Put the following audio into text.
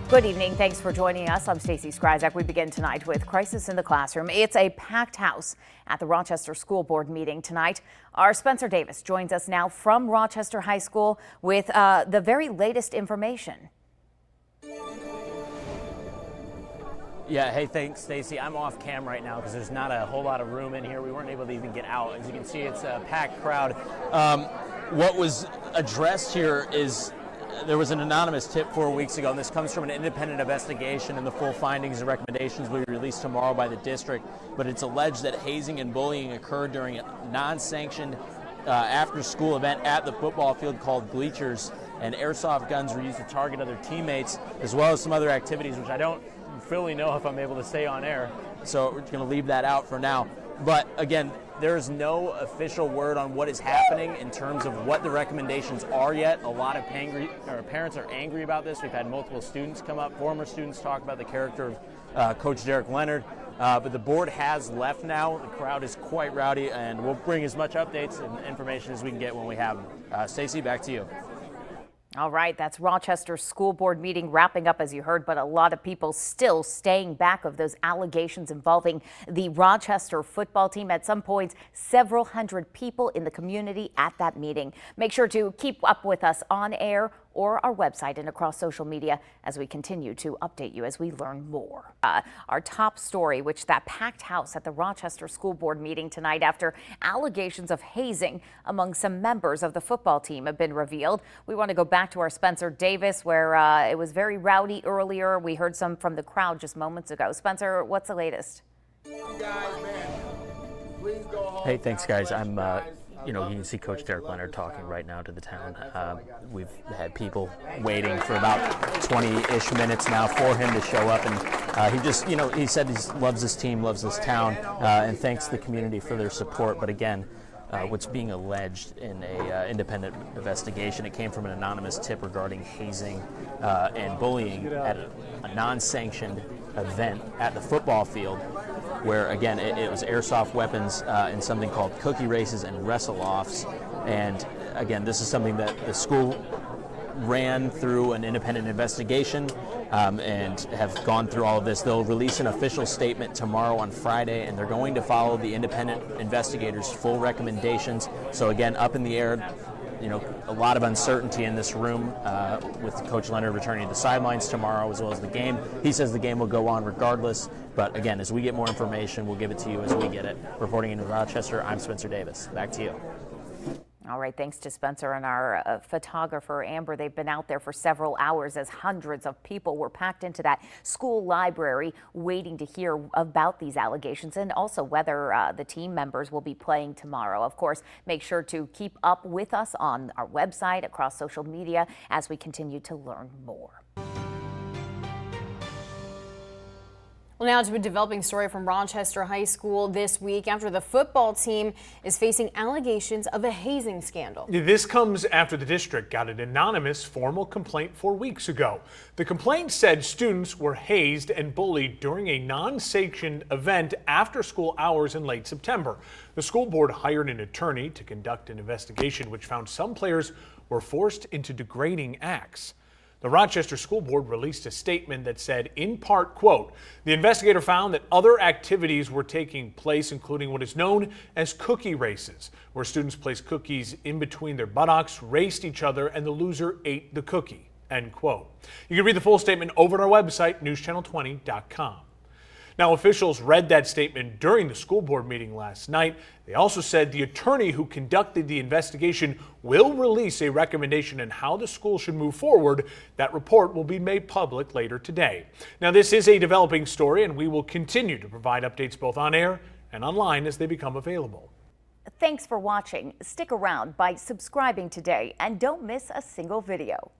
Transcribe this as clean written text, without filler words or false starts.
Good evening. Thanks for joining us. I'm Stacey Skryzak. We begin tonight with Crisis in the Classroom. It's a packed house at the Rochester School Board meeting tonight. Our Spencer Davis joins us now from Rochester High School with the very latest information. Yeah, hey, thanks, Stacey. I'm off cam right now because there's not a whole lot of room in here. We weren't able to even get out. As you can see, it's a packed crowd. What was addressed here is there was an anonymous tip 4 weeks ago, and this comes from an independent investigation, and the full findings and recommendations will be released tomorrow by the district. But it's alleged that hazing and bullying occurred during a non-sanctioned after-school event at the football field called Bleachers, and airsoft guns were used to target other teammates, as well as some other activities, which I don't fully know if I'm able to say on air, so we're going to leave that out for now. But again, there's no official word on what is happening in terms of what the recommendations are yet. A lot of parents are angry about this. We've had multiple students come up, former students talk about the character of Coach Leonard. But the board has left now. The crowd is quite rowdy, and we'll bring as much updates and information as we can get when we have them. Stacey, back to you. All right, that's Rochester School Board meeting wrapping up, as you heard, but a lot of people still staying back of those allegations involving the Rochester football team. At some points, several hundred people in the community at that meeting. Make sure to keep up with us on air or our website and across social media as we continue to update you as we learn more. Our top story, which that packed house at the Rochester School Board meeting tonight after allegations of hazing among some members of the football team have been revealed. We want to go back to our Spencer Davis, where it was very rowdy earlier. We heard some from the crowd just moments ago. Spencer, what's the latest? Hey, thanks, guys. You can see Coach Leonard talking right now to the town. We've had people waiting for about 20-ish minutes now for him to show up, and he just, he said he loves his team, loves this town, and thanks the community for their support. But again, what's being alleged in a independent investigation, it came from an anonymous tip regarding hazing and bullying at a non-sanctioned event at the football field, where again it was airsoft weapons and something called cookie races and wrestle-offs. And again, this is something that the school ran through an independent investigation and have gone through all of this. They'll release an official statement tomorrow on Friday, and they're going to follow the independent investigators' full recommendations. So again, up in the air, a lot of uncertainty in this room with Coach Leonard returning to the sidelines tomorrow, as well as the game. He says the game will go on regardless, but again, as we get more information, we'll give it to you as we get it. Reporting in Rochester, I'm Spencer Davis. Back to you. All right, thanks to Spencer and our photographer, Amber. They've been out there for several hours as hundreds of people were packed into that school library waiting to hear about these allegations and also whether the team members will be playing tomorrow. Of course, make sure to keep up with us on our website, across social media, as we continue to learn more. Well, now to a developing story from Rochester High School this week after the football team is facing allegations of a hazing scandal. This comes after the district got an anonymous formal complaint 4 weeks ago. The complaint said students were hazed and bullied during a non-sanctioned event after school hours in late September. The school board hired an attorney to conduct an investigation which found some players were forced into degrading acts. The Rochester School Board released a statement that said, in part, quote, the investigator found that other activities were taking place, including what is known as cookie races, where students placed cookies in between their buttocks, raced each other, and the loser ate the cookie, end quote. You can read the full statement over at our website, newschannel20.com. Now, officials read that statement during the school board meeting last night. They also said the attorney who conducted the investigation will release a recommendation on how the school should move forward. That report will be made public later today. Now, this is a developing story, and we will continue to provide updates both on air and online as they become available. Thanks for watching. Stick around by subscribing today and don't miss a single video.